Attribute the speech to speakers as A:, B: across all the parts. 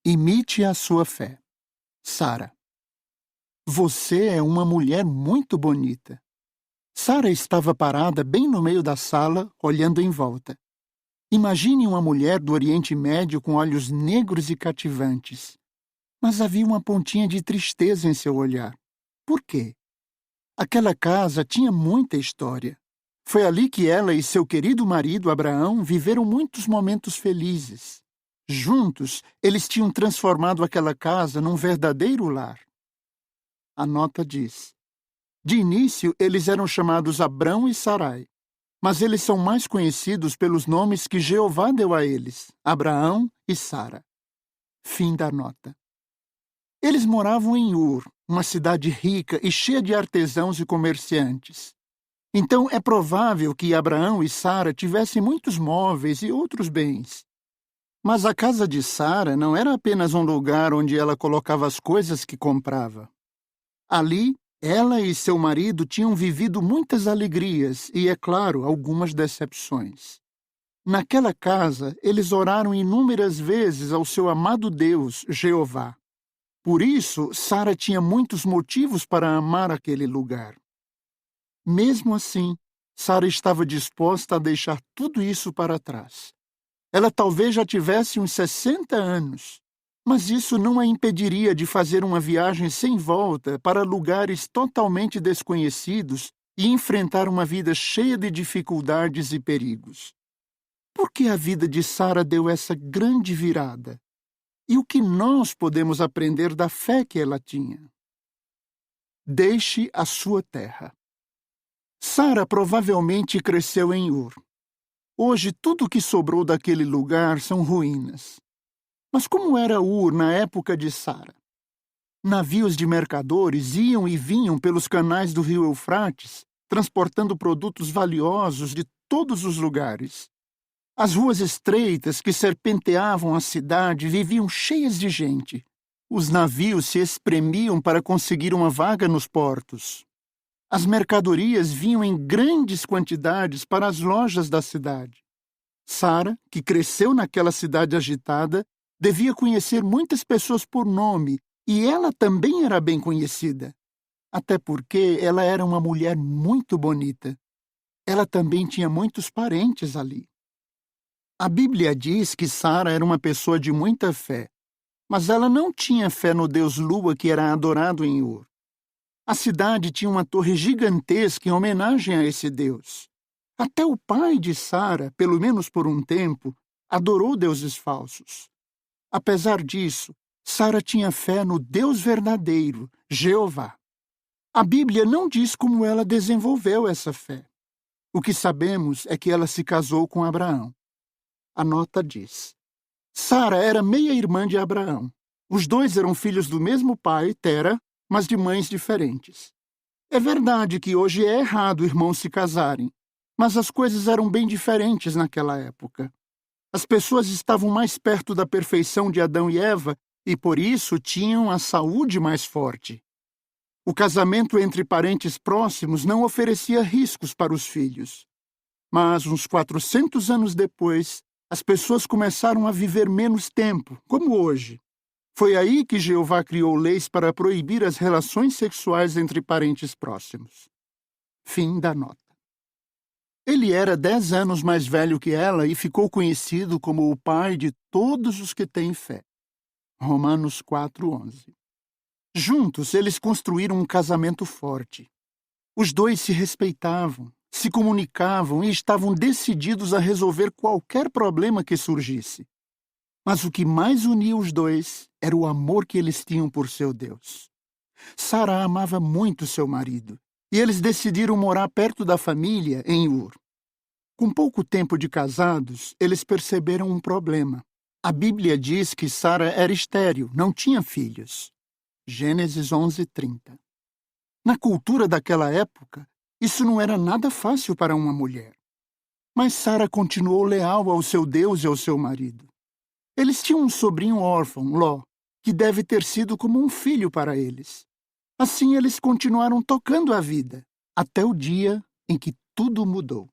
A: Imite a sua fé. Sara. Você é uma mulher muito bonita. Sara estava parada bem no meio da sala, olhando em volta. Imagine uma mulher do Oriente Médio com olhos negros e cativantes. Mas havia uma pontinha de tristeza em seu olhar. Por quê? Aquela casa tinha muita história. Foi ali que ela e seu querido marido Abraão viveram muitos momentos felizes. Juntos, eles tinham transformado aquela casa num verdadeiro lar. A nota diz: de início, eles eram chamados Abrão e Sarai, mas eles são mais conhecidos pelos nomes que Jeová deu a eles, Abraão e Sara. Fim da nota. Eles moravam em Ur, uma cidade rica e cheia de artesãos e comerciantes. Então é provável que Abraão e Sara tivessem muitos móveis e outros bens. Mas a casa de Sara não era apenas um lugar onde ela colocava as coisas que comprava. Ali, ela e seu marido tinham vivido muitas alegrias e, é claro, algumas decepções. Naquela casa, eles oraram inúmeras vezes ao seu amado Deus, Jeová. Por isso, Sara tinha muitos motivos para amar aquele lugar. Mesmo assim, Sara estava disposta a deixar tudo isso para trás. Ela talvez já tivesse uns 60 anos, mas isso não a impediria de fazer uma viagem sem volta para lugares totalmente desconhecidos e enfrentar uma vida cheia de dificuldades e perigos. Por que a vida de Sara deu essa grande virada? E o que nós podemos aprender da fé que ela tinha? Deixe a sua terra. Sara provavelmente cresceu em Ur. Hoje, tudo o que sobrou daquele lugar são ruínas. Mas como era Ur na época de Sara? Navios de mercadores iam e vinham pelos canais do rio Eufrates, transportando produtos valiosos de todos os lugares. As ruas estreitas que serpenteavam a cidade viviam cheias de gente. Os navios se espremiam para conseguir uma vaga nos portos. As mercadorias vinham em grandes quantidades para as lojas da cidade. Sara, que cresceu naquela cidade agitada, devia conhecer muitas pessoas por nome, e ela também era bem conhecida. Até porque ela era uma mulher muito bonita. Ela também tinha muitos parentes ali. A Bíblia diz que Sara era uma pessoa de muita fé, mas ela não tinha fé no deus Lua que era adorado em Ur. A cidade tinha uma torre gigantesca em homenagem a esse deus. Até o pai de Sara, pelo menos por um tempo, adorou deuses falsos. Apesar disso, Sara tinha fé no Deus verdadeiro, Jeová. A Bíblia não diz como ela desenvolveu essa fé. O que sabemos é que ela se casou com Abraão. A nota diz: Sara era meia-irmã de Abraão. Os dois eram filhos do mesmo pai, Tera, mas de mães diferentes. É verdade que hoje é errado irmãos se casarem, mas as coisas eram bem diferentes naquela época. As pessoas estavam mais perto da perfeição de Adão e Eva e, por isso, tinham a saúde mais forte. O casamento entre parentes próximos não oferecia riscos para os filhos. Mas, uns 400 anos depois, as pessoas começaram a viver menos tempo, como hoje. Foi aí que Jeová criou leis para proibir as relações sexuais entre parentes próximos. Fim da nota. Ele era 10 anos mais velho que ela e ficou conhecido como o pai de todos os que têm fé. Romanos 4:11. Juntos, eles construíram um casamento forte. Os dois se respeitavam, se comunicavam e estavam decididos a resolver qualquer problema que surgisse. Mas o que mais unia os dois era o amor que eles tinham por seu Deus. Sara amava muito seu marido, e eles decidiram morar perto da família, em Ur. Com pouco tempo de casados, eles perceberam um problema. A Bíblia diz que Sara era estéril, não tinha filhos. Gênesis 11:30. Na cultura daquela época, isso não era nada fácil para uma mulher. Mas Sara continuou leal ao seu Deus e ao seu marido. Eles tinham um sobrinho órfão, Ló, que deve ter sido como um filho para eles. Assim eles continuaram tocando a vida, até o dia em que tudo mudou.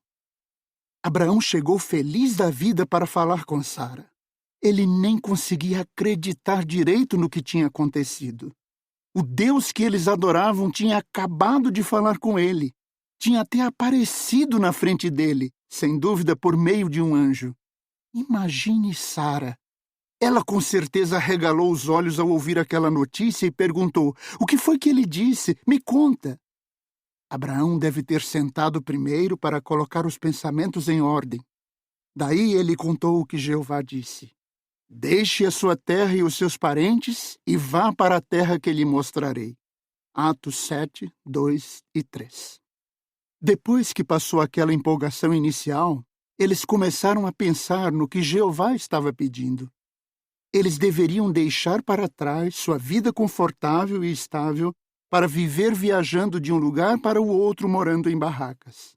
A: Abraão chegou feliz da vida para falar com Sara. Ele nem conseguia acreditar direito no que tinha acontecido. O Deus que eles adoravam tinha acabado de falar com ele. Tinha até aparecido na frente dele, sem dúvida por meio de um anjo. Imagine Sara. Ela com certeza arregalou os olhos ao ouvir aquela notícia e perguntou: "O que foi que ele disse? Me conta." Abraão deve ter sentado primeiro para colocar os pensamentos em ordem. Daí ele contou o que Jeová disse: "Deixe a sua terra e os seus parentes e vá para a terra que lhe mostrarei." Atos 7, 2 e 3. Depois que passou aquela empolgação inicial, eles começaram a pensar no que Jeová estava pedindo. Eles deveriam deixar para trás sua vida confortável e estável para viver viajando de um lugar para o outro morando em barracas.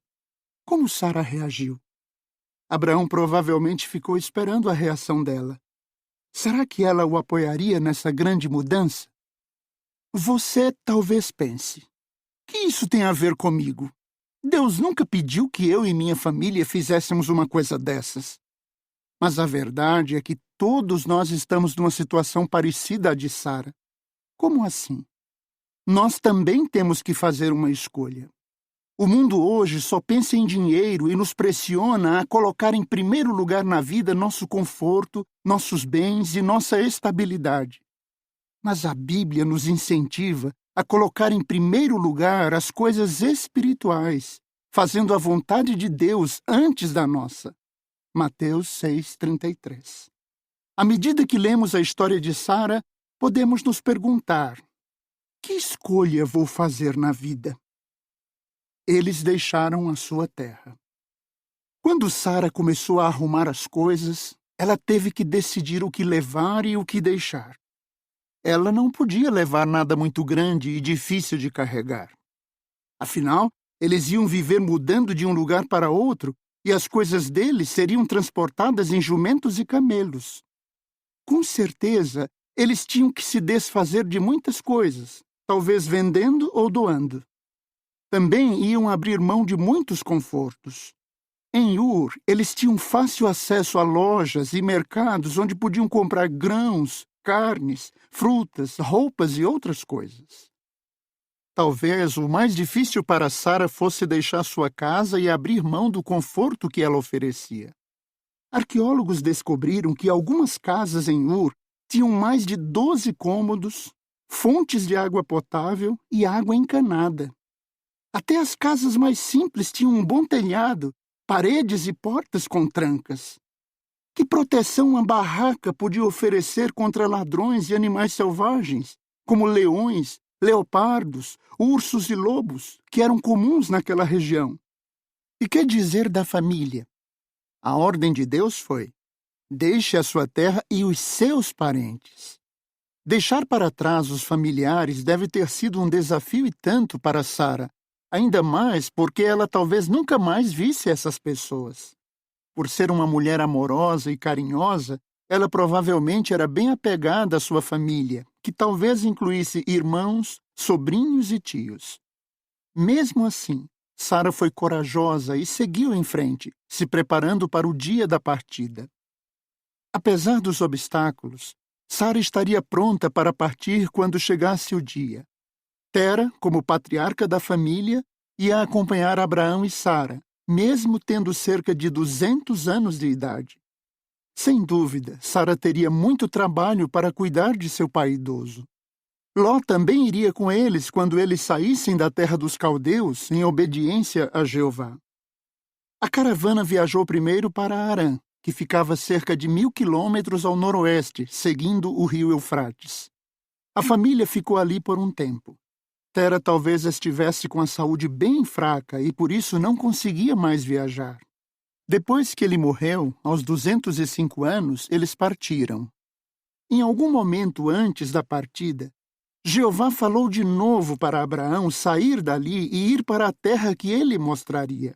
A: Como Sara reagiu? Abraão provavelmente ficou esperando a reação dela. Será que ela o apoiaria nessa grande mudança? Você talvez pense: que isso tem a ver comigo? Deus nunca pediu que eu e minha família fizéssemos uma coisa dessas. Mas a verdade é que todos nós estamos numa situação parecida à de Sara. Como assim? Nós também temos que fazer uma escolha. O mundo hoje só pensa em dinheiro e nos pressiona a colocar em primeiro lugar na vida nosso conforto, nossos bens e nossa estabilidade. Mas a Bíblia nos incentiva a colocar em primeiro lugar as coisas espirituais, fazendo a vontade de Deus antes da nossa. Mateus 6:33. À medida que lemos a história de Sara, podemos nos perguntar: que escolha vou fazer na vida? Eles deixaram a sua terra. Quando Sara começou a arrumar as coisas, ela teve que decidir o que levar e o que deixar. Ela não podia levar nada muito grande e difícil de carregar. Afinal, eles iam viver mudando de um lugar para outro e as coisas deles seriam transportadas em jumentos e camelos. Com certeza, eles tinham que se desfazer de muitas coisas, talvez vendendo ou doando. Também iam abrir mão de muitos confortos. Em Ur, eles tinham fácil acesso a lojas e mercados onde podiam comprar grãos, carnes, frutas, roupas e outras coisas. Talvez o mais difícil para Sara fosse deixar sua casa e abrir mão do conforto que ela oferecia. Arqueólogos descobriram que algumas casas em Ur tinham mais de 12 cômodos, fontes de água potável e água encanada. Até as casas mais simples tinham um bom telhado, paredes e portas com trancas. Que proteção uma barraca podia oferecer contra ladrões e animais selvagens, como leões, leopardos, ursos e lobos, que eram comuns naquela região? E que dizer da família? A ordem de Deus foi: deixe a sua terra e os seus parentes. Deixar para trás os familiares deve ter sido um desafio e tanto para Sara, ainda mais porque ela talvez nunca mais visse essas pessoas. Por ser uma mulher amorosa e carinhosa, ela provavelmente era bem apegada à sua família, que talvez incluísse irmãos, sobrinhos e tios. Mesmo assim, Sara foi corajosa e seguiu em frente, se preparando para o dia da partida. Apesar dos obstáculos, Sara estaria pronta para partir quando chegasse o dia. Tera, como patriarca da família, ia acompanhar Abraão e Sara, mesmo tendo cerca de 200 anos de idade. Sem dúvida, Sara teria muito trabalho para cuidar de seu pai idoso. Ló também iria com eles quando eles saíssem da terra dos caldeus em obediência a Jeová. A caravana viajou primeiro para Harã, que ficava cerca de 1.000 quilômetros ao noroeste, seguindo o rio Eufrates. A família ficou ali por um tempo. Tera talvez estivesse com a saúde bem fraca e por isso não conseguia mais viajar. Depois que ele morreu, aos 205 anos, eles partiram. Em algum momento antes da partida, Jeová falou de novo para Abraão sair dali e ir para a terra que ele mostraria.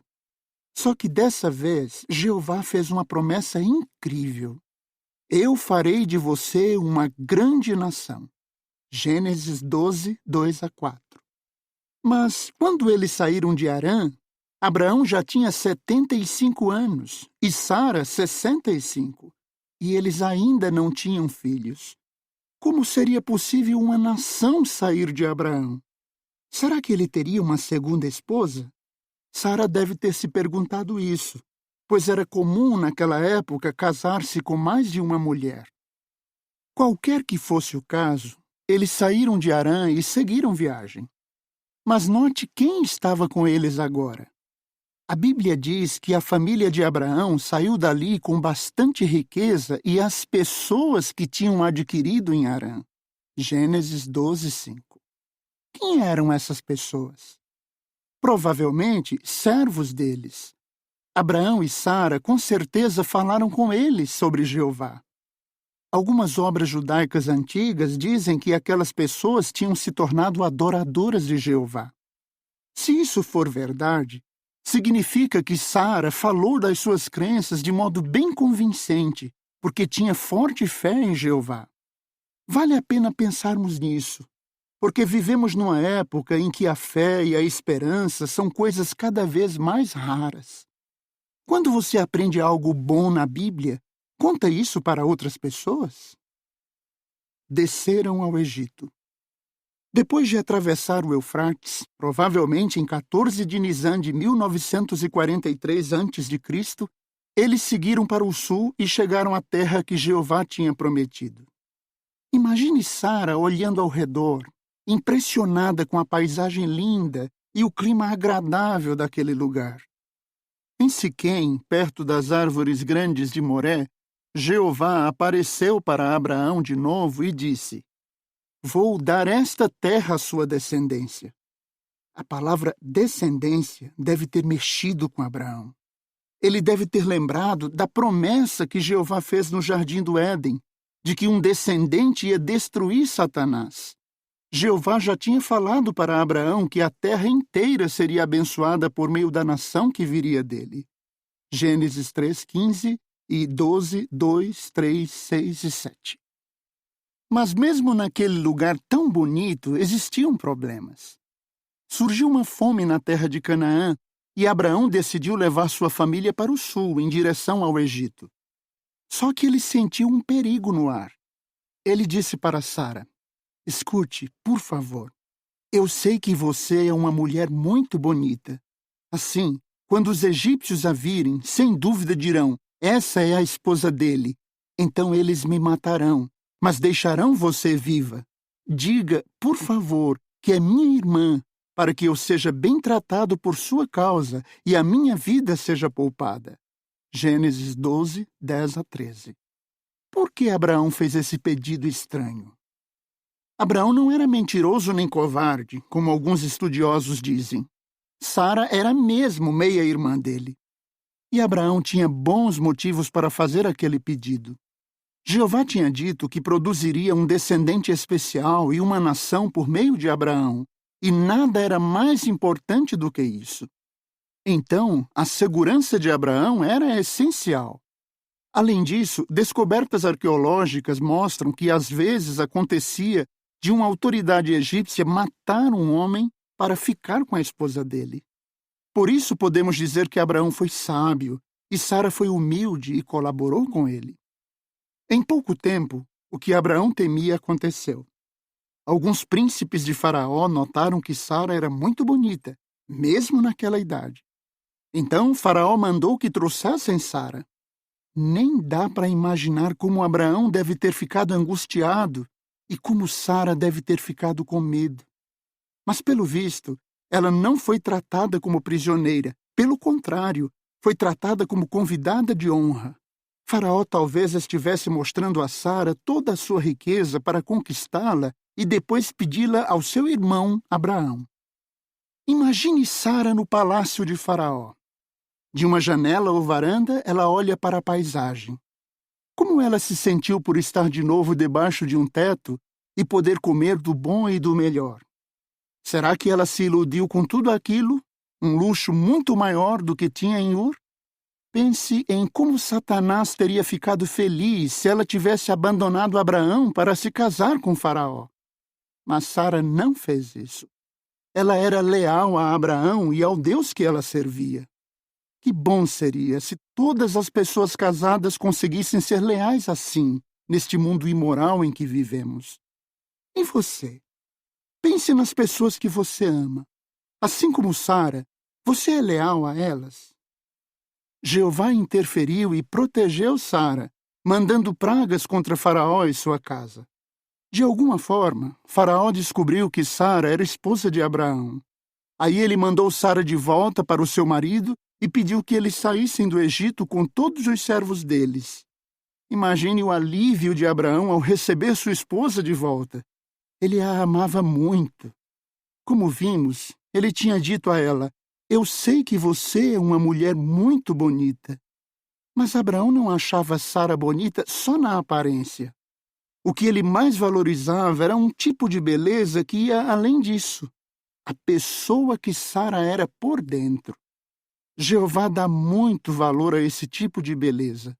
A: Só que dessa vez, Jeová fez uma promessa incrível. Eu farei de você uma grande nação. Gênesis 12, 2-4. Mas, quando eles saíram de Harã, Abraão já tinha 75 anos e Sara 65. e eles ainda não tinham filhos. Como seria possível uma nação sair de Abraão? Será que ele teria uma segunda esposa? Sara deve ter se perguntado isso, pois era comum naquela época casar-se com mais de uma mulher. Qualquer que fosse o caso, eles saíram de Harã e seguiram viagem. Mas note quem estava com eles agora. A Bíblia diz que a família de Abraão saiu dali com bastante riqueza e as pessoas que tinham adquirido em Harã. Gênesis 12:5. Quem eram essas pessoas? Provavelmente servos deles. Abraão e Sara com certeza falaram com eles sobre Jeová. Algumas obras judaicas antigas dizem que aquelas pessoas tinham se tornado adoradoras de Jeová. Se isso for verdade, significa que Sara falou das suas crenças de modo bem convincente, porque tinha forte fé em Jeová. Vale a pena pensarmos nisso, porque vivemos numa época em que a fé e a esperança são coisas cada vez mais raras. Quando você aprende algo bom na Bíblia, conta isso para outras pessoas? Desceram ao Egito. Depois de atravessar o Eufrates, provavelmente em 14 de Nisan de 1943 a.C., eles seguiram para o sul e chegaram à terra que Jeová tinha prometido. Imagine Sara olhando ao redor, impressionada com a paisagem linda e o clima agradável daquele lugar. Em Siquém, perto das árvores grandes de Moré, Jeová apareceu para Abraão de novo e disse: "Vou dar esta terra à sua descendência." A palavra descendência deve ter mexido com Abraão. Ele deve ter lembrado da promessa que Jeová fez no Jardim do Éden, de que um descendente ia destruir Satanás. Jeová já tinha falado para Abraão que a terra inteira seria abençoada por meio da nação que viria dele. Gênesis 3:15 e 12, 2, 3, 6 e 7. Mas mesmo naquele lugar tão bonito, existiam problemas. Surgiu uma fome na terra de Canaã e Abraão decidiu levar sua família para o sul, em direção ao Egito. Só que ele sentiu um perigo no ar. Ele disse para Sara: "Escute, por favor. Eu sei que você é uma mulher muito bonita. Assim, quando os egípcios a virem, sem dúvida dirão: essa é a esposa dele. Então eles me matarão, mas deixarão você viva. Diga, por favor, que é minha irmã, para que eu seja bem tratado por sua causa e a minha vida seja poupada." Gênesis 12, 10 a 13. Por que Abraão fez esse pedido estranho? Abraão não era mentiroso nem covarde, como alguns estudiosos dizem. Sara era mesmo meia-irmã dele. E Abraão tinha bons motivos para fazer aquele pedido. Jeová tinha dito que produziria um descendente especial e uma nação por meio de Abraão, e nada era mais importante do que isso. Então, a segurança de Abraão era essencial. Além disso, descobertas arqueológicas mostram que às vezes acontecia de uma autoridade egípcia matar um homem para ficar com a esposa dele. Por isso podemos dizer que Abraão foi sábio e Sara foi humilde e colaborou com ele. Em pouco tempo, o que Abraão temia aconteceu. Alguns príncipes de Faraó notaram que Sara era muito bonita, mesmo naquela idade. Então Faraó mandou que trouxessem Sara. Nem dá para imaginar como Abraão deve ter ficado angustiado e como Sara deve ter ficado com medo. Mas, pelo visto, ela não foi tratada como prisioneira. Pelo contrário, foi tratada como convidada de honra. Faraó talvez estivesse mostrando a Sara toda a sua riqueza para conquistá-la e depois pedi-la ao seu irmão Abraão. Imagine Sara no palácio de Faraó. De uma janela ou varanda, ela olha para a paisagem. Como ela se sentiu por estar de novo debaixo de um teto e poder comer do bom e do melhor? Será que ela se iludiu com tudo aquilo, um luxo muito maior do que tinha em Ur? Pense em como Satanás teria ficado feliz se ela tivesse abandonado Abraão para se casar com Faraó. Mas Sara não fez isso. Ela era leal a Abraão e ao Deus que ela servia. Que bom seria se todas as pessoas casadas conseguissem ser leais assim, neste mundo imoral em que vivemos. E você? Pense nas pessoas que você ama. Assim como Sara, você é leal a elas? Jeová interferiu e protegeu Sara, mandando pragas contra Faraó e sua casa. De alguma forma, Faraó descobriu que Sara era esposa de Abraão. Aí ele mandou Sara de volta para o seu marido e pediu que eles saíssem do Egito com todos os servos deles. Imagine o alívio de Abraão ao receber sua esposa de volta. Ele a amava muito. Como vimos, ele tinha dito a ela: "Eu sei que você é uma mulher muito bonita." Mas Abraão não achava Sara bonita só na aparência. O que ele mais valorizava era um tipo de beleza que ia além disso. A pessoa que Sara era por dentro. Jeová dá muito valor a esse tipo de beleza.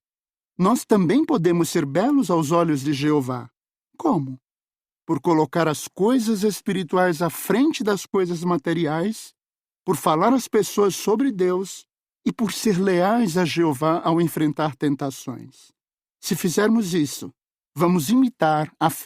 A: Nós também podemos ser belos aos olhos de Jeová. Como? Por colocar as coisas espirituais à frente das coisas materiais, por falar às pessoas sobre Deus e por ser leais a Jeová ao enfrentar tentações. Se fizermos isso, vamos imitar a fé